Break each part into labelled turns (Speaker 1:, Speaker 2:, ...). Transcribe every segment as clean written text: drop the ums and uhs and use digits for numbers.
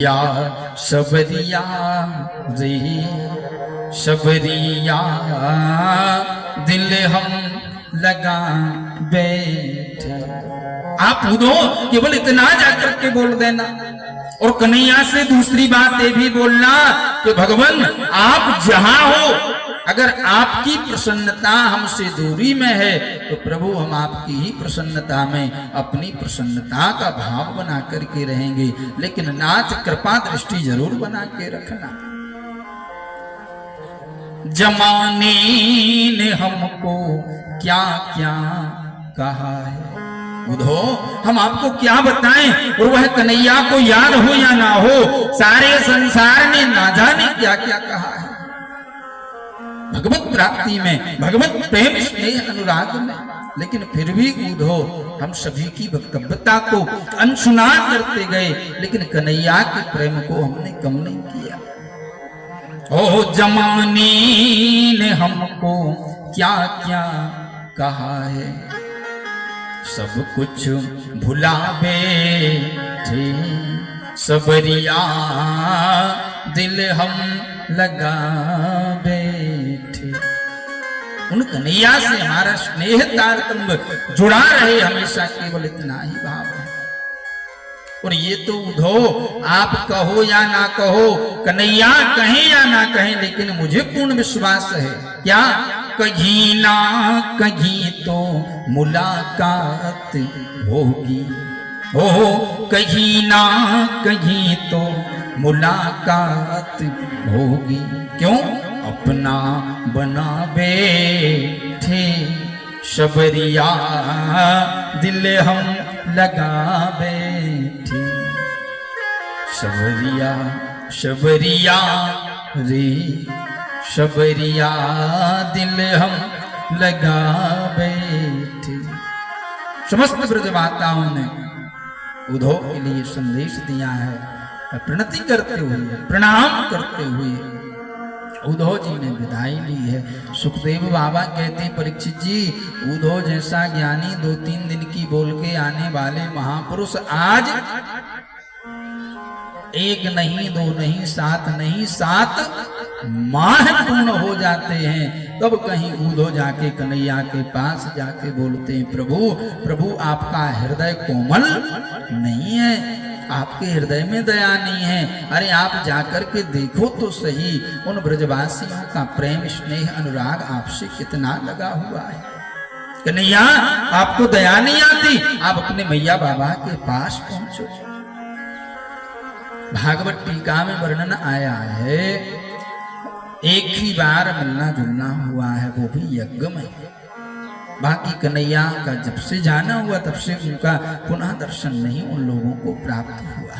Speaker 1: या सबरिया रे सबरिया दिल हम लगा बैठे। आप उधो केवल इतना जाकर के बोल देना। और कन्हैया से दूसरी बात ये भी बोलना कि भगवान आप जहां हो, अगर आपकी प्रसन्नता हमसे दूरी में है तो प्रभु हम आपकी ही प्रसन्नता में अपनी प्रसन्नता का भाव बना करके रहेंगे, लेकिन नाथ कृपा दृष्टि जरूर बना के रखना। जमाने ने हमको क्या क्या कहा है, उधो हम आपको क्या बताएं। और वह कन्हैया को याद हो या ना हो, सारे संसार ने ना जाने क्या क्या कहा है भगवत प्राप्ति में, भगवत प्रेम स्नेह अनुराग में। लेकिन फिर भी उधो हम सभी की वक्तव्यता को अनसुना करते गए, लेकिन कन्हैया के प्रेम को हमने कम नहीं किया। ओ जमाने ने हमको क्या क्या कहा है, सब कुछ भुला बैठे सबरिया दिल हम लगा बैठे। उन कन्हैया से हमारा स्नेह तारतम्य जुड़ा रहे हमेशा, केवल इतना ही भाव है। और ये तो उधो आप कहो या ना कहो, कन्हैया कहें या ना कहें, लेकिन मुझे पूर्ण विश्वास है क्या कहीं ना कहीं तो मुलाकात होगी, हो कहीं ना कहीं तो मुलाकात होगी। क्यों अपना बना बैठे सबरिया दिल हम लगा बैठे। सबरिया सबरिया रे सबरिया दिल हम लगा बैठे। समस्त ब्रजमाताओं ने उधो के लिए संदेश दिया है, प्रणति करते हुए प्रणाम करते हुए उधो जी ने विदाई ली है। सुखदेव बाबा कहते हैं परीक्षित जी, उधो जैसा ज्ञानी 2-3 दिन की बोल के आने वाले महापुरुष आज 1 नहीं 2 नहीं 7 नहीं 7 माह पूर्ण हो जाते हैं, तब कहीं उधो जाके कन्हैया के पास जाके बोलते हैं प्रभु प्रभु आपका हृदय कोमल नहीं है, आपके हृदय में दया नहीं है। अरे आप जाकर के देखो तो सही, उन ब्रजवासियों का प्रेम स्नेह अनुराग आपसे कितना लगा हुआ है। कन्हैया आपको दया नहीं आती, आप अपने मैया बाबा के पास पहुंचो। भागवत टीका में वर्णन आया है, एक ही बार मिलना जुलना हुआ है, वो भी यज्ञ में। बाकी कन्हैया का जब से जाना हुआ तब से उनका पुनः दर्शन नहीं उन लोगों को प्राप्त हुआ।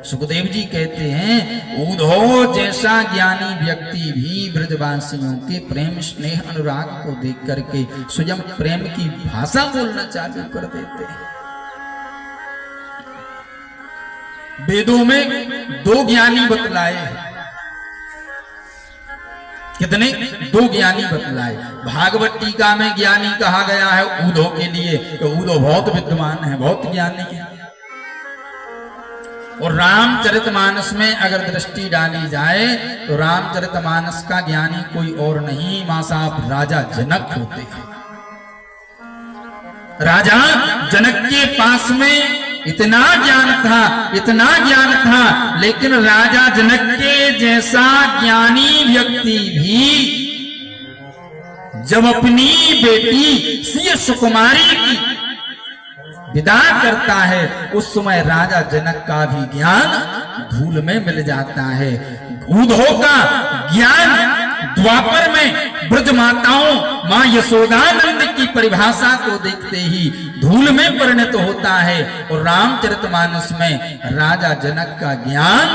Speaker 1: सुखदेव जी कहते हैं उधो जैसा ज्ञानी व्यक्ति भी ब्रजवासियों के प्रेम स्नेह अनुराग को देख करके स्वयं प्रेम की भाषा बोलना चालू कर देते हैं। वेदों में 2 ज्ञानी बतलाए हैं। कितने? 2 ज्ञानी बतलाए। भागवत टीका में ज्ञानी कहा गया है उधो के लिए, तो उधो बहुत विद्वान है, बहुत ज्ञानी है। और रामचरितमानस में अगर दृष्टि डाली जाए तो रामचरितमानस का ज्ञानी कोई और नहीं, मां साहब राजा जनक होते हैं। राजा जनक के पास में इतना ज्ञान था, इतना ज्ञान था, लेकिन राजा जनक के जैसा ज्ञानी व्यक्ति भी जब अपनी बेटी सिय सुकुमारी की विदा करता है, उस समय राजा जनक का भी ज्ञान धूल में मिल जाता है। उधो का ज्ञान द्वापर में ब्रजमाताओं मां यशोदानंद की परिभाषा को देखते ही धूल में परिणत होता है, और रामचरितमानस में राजा जनक का ज्ञान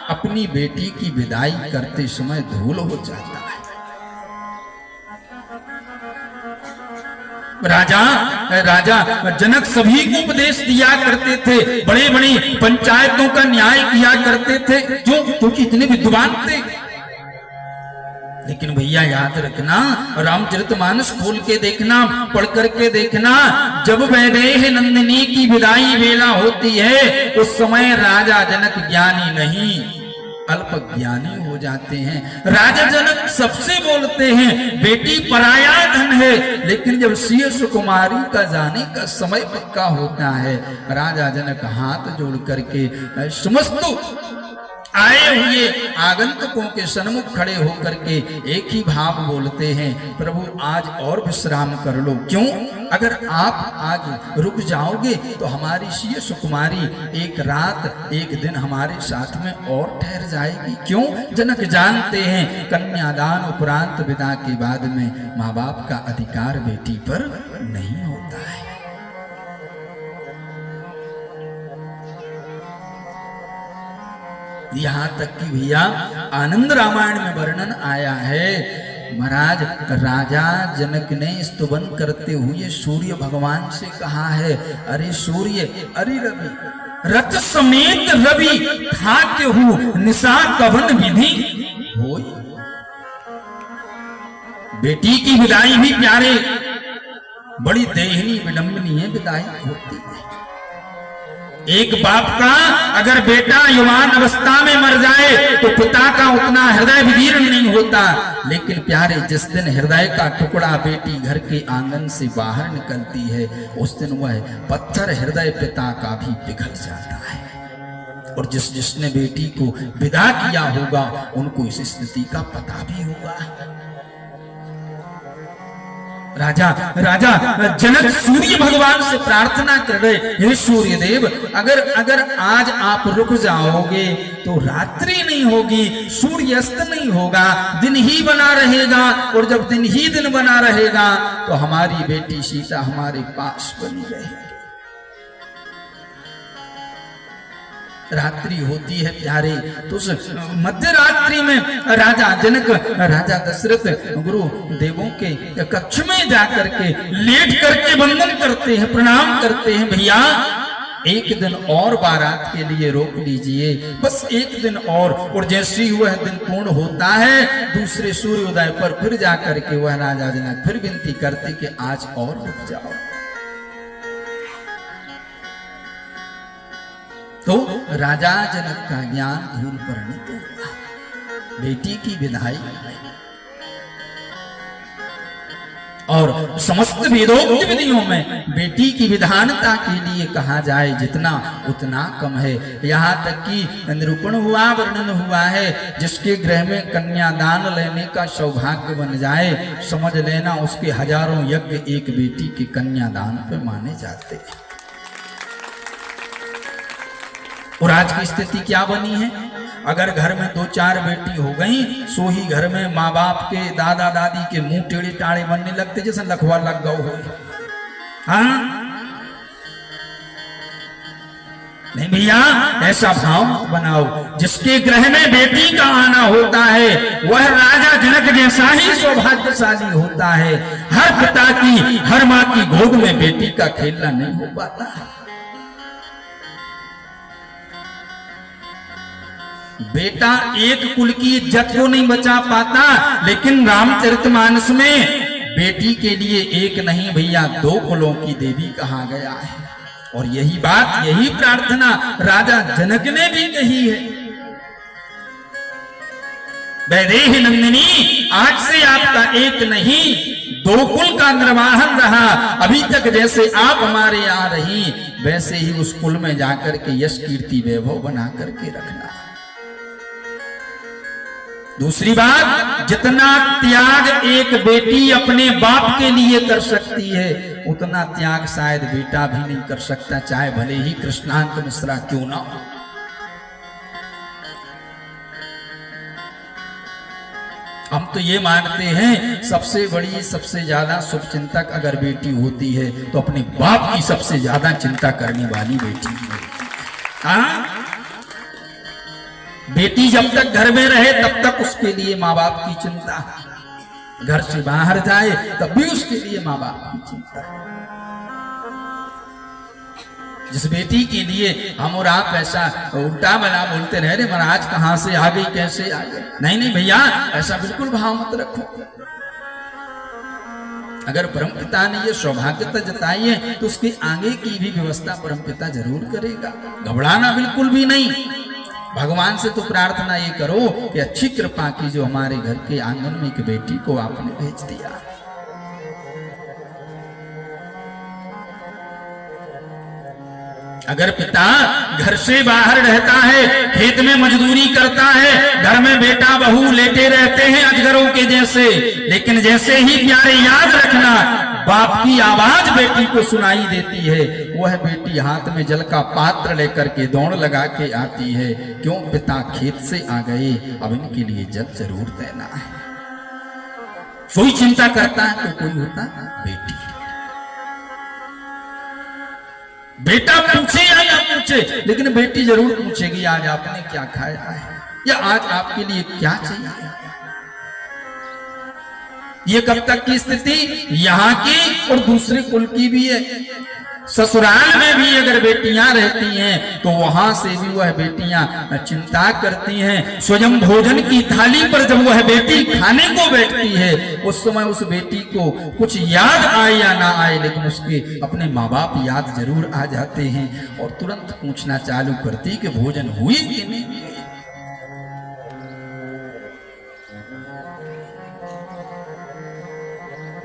Speaker 1: अपनी बेटी की विदाई करते समय धूल हो जाता है। राजा जनक सभी को उपदेश दिया करते थे, बड़े बड़ी पंचायतों का न्याय किया करते थे, क्योंकि इतने विद्वान थे। लेकिन भैया याद रखना, रामचरितमानस खोल के देखना, पढ़ करके देखना, जब वैदेह नंदिनी की विदाई वेला होती है उस समय राजा जनक ज्ञानी नहीं अल्प ज्ञानी हो जाते हैं। राजा जनक सबसे बोलते हैं बेटी पराया धन है, लेकिन जब सीय सुकुमारी का जाने का समय पक्का होता है, राजा जनक हाथ जोड़ करके समस्त आए हुए आगंतुकों के सन्मुख खड़े होकर के एक ही भाव बोलते हैं, प्रभु आज और विश्राम कर लो। क्यों? अगर आप आज रुक जाओगे तो हमारी सीय सुकुमारी एक रात एक दिन हमारे साथ में और ठहर जाएगी। क्यों? जनक जानते हैं कन्यादान उपरांत विदा के बाद में माँ बाप का अधिकार बेटी पर नहीं होता है। यहां तक कि भैया आनंद रामायण में वर्णन आया है, महाराज राजा जनक ने स्तुवन करते हुए सूर्य भगवान से कहा है, अरे सूर्य, अरे रवि, रथ समेत रवि था केहू निशा कवन विधि होई। बेटी की विदाई भी प्यारे बड़ी देहनी विडंबनीय विदाई होती है। एक बाप का अगर बेटा युवान अवस्था में मर जाए तो पिता का उतना हृदय विदीर्ण नहीं होता, लेकिन प्यारे जिस दिन हृदय का टुकड़ा बेटी घर के आंगन से बाहर निकलती है उस दिन वह पत्थर हृदय पिता का भी पिघल जाता है। और जिसने बेटी को विदा किया होगा उनको इस स्थिति का पता भी होगा। राजा जनक सूर्य भगवान से प्रार्थना कर रहे, हे सूर्य देव, अगर आज आप रुक जाओगे तो रात्रि नहीं होगी, सूर्य अस्त नहीं होगा, दिन ही बना रहेगा, और जब दिन ही दिन बना रहेगा तो हमारी बेटी सीता हमारे पास बनी रहेगी। रात्रि होती है प्यारे, तो उस मध्य रात्रि में राजा जनक राजा दशरथ गुरु देवों के कक्ष में जाकर के लेट करके वंदन करते हैं, प्रणाम करते हैं, भैया एक दिन और बारात के लिए रोक लीजिए, बस एक दिन और जैसे ही वह दिन पूर्ण होता है दूसरे सूर्योदय पर फिर जाकर के वह राजा जनक फिर विनती करते कि आज और रुक जाओ। तो राजा जनक का ज्ञान धूल परिणित हुआ। बेटी की विदाई और समस्त वेदोक्त विधियों में बेटी की विधानता के लिए कहा जाए जितना उतना कम है। यहाँ तक कि निरूपण हुआ, वर्णन हुआ है, जिसके गृह में कन्यादान लेने का सौभाग्य बन जाए समझ लेना उसके हजारों यज्ञ एक बेटी के कन्यादान पे माने जाते हैं। और आज की स्थिति क्या बनी है? अगर घर में 2-4 बेटी हो गई सो ही घर में माँ बाप के दादा दादी के मुंह टेढ़े टाढ़े बनने लगते जैसे लखवा लग गौ हो। हाँ नहीं भैया, ऐसा भाव बनाओ जिसके गृह में बेटी का आना होता है वह राजा जनक जैसा ही सौभाग्यशाली होता है। हर पिता की हर माँ की गोद में बेटी का खेलना नहीं हो पाता। बेटा एक कुल की इज्जत को नहीं बचा पाता, लेकिन रामचरितमानस में बेटी के लिए एक नहीं भैया 2 कुलों की देवी कहा गया है। और यही बात, यही प्रार्थना राजा जनक ने भी कही है, वैदेही नंदिनी आज से आपका एक नहीं 2 कुल का निर्वाहन रहा। अभी तक जैसे आप हमारे यहाँ रही वैसे ही उस कुल में जाकर के यश कीर्ति वैभव बना करके रखना। दूसरी बात, जितना त्याग एक बेटी अपने बाप के लिए कर सकती है उतना त्याग शायद बेटा भी नहीं कर सकता, चाहे भले ही कृष्णांत मिश्रा क्यों ना हो। हम तो ये मानते हैं सबसे बड़ी सबसे ज्यादा शुभचिंतक अगर बेटी होती है तो अपने बाप की सबसे ज्यादा चिंता करने वाली बेटी है। हाँ, बेटी जब तक घर में रहे तब तक उसके लिए माँ बाप की चिंता, घर से बाहर जाए तब भी उसके लिए माँ बाप की चिंता। जिस बेटी के लिए हम और आप ऐसा उल्टा बना बोलते रहे, रे महाराज कहां से आ गई, कैसे आ गई। नहीं नहीं भैया, ऐसा बिल्कुल भाव मत रखो। अगर परमपिता ने ये सौभाग्यता जताई है तो उसके आगे की भी व्यवस्था परमपिता जरूर करेगा। घबराना बिल्कुल भी नहीं। भगवान से तो प्रार्थना ये करो कि अच्छी कृपा की जो हमारे घर के आंगन में एक बेटी को आपने भेज दिया। अगर पिता घर से बाहर रहता है, खेत में मजदूरी करता है, घर में बेटा बहू लेटे रहते हैं अजगरों के जैसे, लेकिन जैसे ही प्यारे याद रखना बाप की आवाज बेटी को सुनाई देती है, वह बेटी हाथ में जल का पात्र लेकर के दौड़ लगा के आती है। क्यों? पिता खेत से आ गए, अब इनके लिए जल जरूर देना है। कोई चिंता करता है तो कोई होता बेटी। बेटा पूछे या ना पूछे, लेकिन बेटी जरूर पूछेगी आज आपने क्या खाया है, या आज आपके लिए क्या चाहिए। ये कब तक की स्थिति यहाँ की और दूसरे कुल की भी है। ससुराल में भी अगर बेटियां रहती हैं तो वहां से भी वह बेटियां चिंता करती हैं। स्वयं भोजन की थाली पर जब वह बेटी खाने को बैठती है, उस समय उस बेटी को कुछ याद आए या ना आए, लेकिन उसके अपने माँ बाप याद जरूर आ जाते हैं और तुरंत पूछना चालू करती कि भोजन हुई कि नहीं।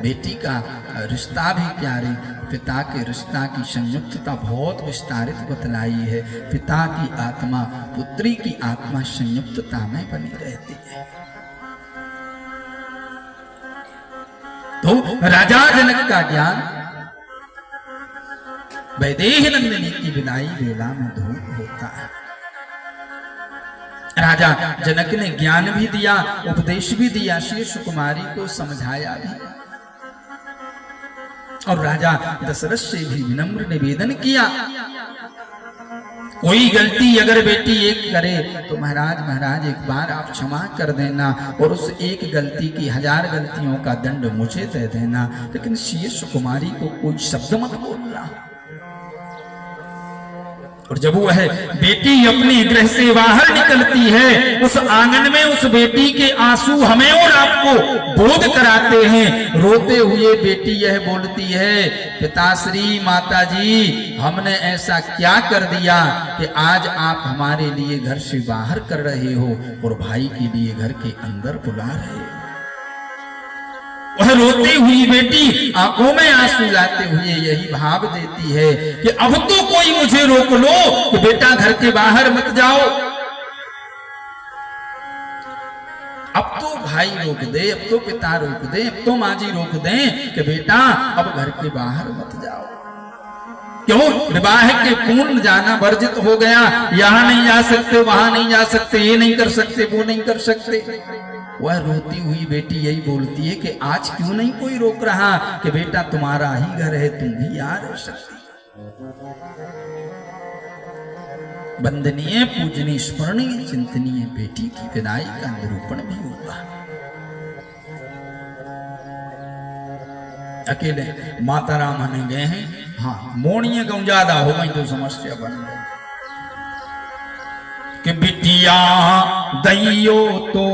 Speaker 1: बेटी का रिश्ता भी प्यारे, पिता के रिश्ता की संयुक्तता बहुत विस्तारित बतलाई है। पिता की आत्मा पुत्री की आत्मा संयुक्तता में बनी रहती है। तो राजा जनक का ज्ञान वैदेही नंदिनी की विदाई बेला में धूप होता है। राजा जनक ने ज्ञान भी दिया, उपदेश भी दिया, श्री सुकुमारी को समझाया भी, और राजा दशरथ से भी विनम्र निवेदन किया। कोई गलती अगर बेटी एक करे तो महाराज एक बार आप क्षमा कर देना, और उस एक गलती की 1000 गलतियों का दंड मुझे दे देना, लेकिन श्री सुकुमारी को कोई शब्द मत बोलना। और जब वह बेटी अपने गृह से बाहर निकलती है, उस आंगन में उस बेटी के आंसू हमें और आपको बोध कराते हैं। रोते हुए बेटी यह बोलती है, पिताश्री माताजी, हमने ऐसा क्या कर दिया कि आज आप हमारे लिए घर से बाहर कर रहे हो और भाई के लिए घर के अंदर बुला रहे हो। वह रोती हुई बेटी आंखों में आंसू लाते हुए यही भाव देती है कि अब तो कोई मुझे रोक लो कि बेटा घर के बाहर मत जाओ। अब तो भाई रोक दे, अब तो पिता रोक दे, अब तो माँ जी रोक दे कि बेटा अब घर के बाहर मत जाओ। क्यों? विवाह के पूर्ण जाना वर्जित हो गया। यहाँ नहीं जा सकते, वहां नहीं जा सकते, ये नहीं कर सकते, वो नहीं कर सकते। वह रोती हुई बेटी यही बोलती है कि आज क्यों नहीं कोई रोक रहा कि बेटा तुम्हारा ही घर है, तुम भी आ रह सकती। वंदनीय, पूजनीय, स्मरणीय, चिंतनीय बेटी की विदाई का निरूपण भी हुआ। अकेले माता राम आने गए हैं, हाँ मोड़िए गाँव ज्यादा हो गई तो समस्या बन गई कि बिटिया दैयो तो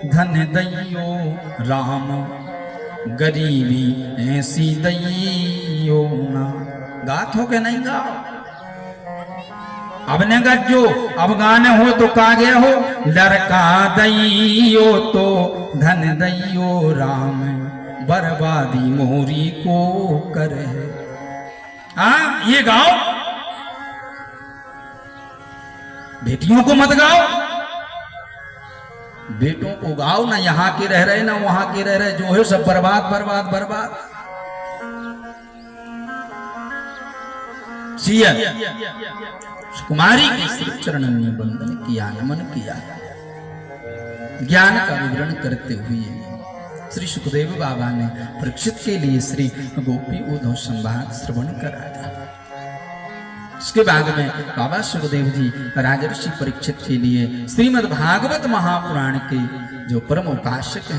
Speaker 1: धन दैयो राम, गरीबी ऐसी दैयो ना। गात हो के नहीं गाओ, अब ने गजो, अब गाने हो तो कागे हो। लड़का दैयो तो धन दैयो राम, बर्बादी मोरी को करे। हाँ ये गाओ, बेटियों को मत गाओ, बेटों को गाओ। ना यहाँ के रह रहे ना वहां के रह रहे, जो है सब बर्बाद बर्बाद बर्बाद। सिया कुमारी के श्री चरणों में वंदन किया, नमन किया। ज्ञान का विवरण करते हुए श्री सुखदेव बाबा ने परीक्षित के लिए श्री गोपी उद्धव संवाद श्रवण कराया। इसके बाद में बाबा सुखदेव जी राजर्षि परीक्षित के लिए श्रीमद् भागवत महापुराण के जो परम उपासक हैं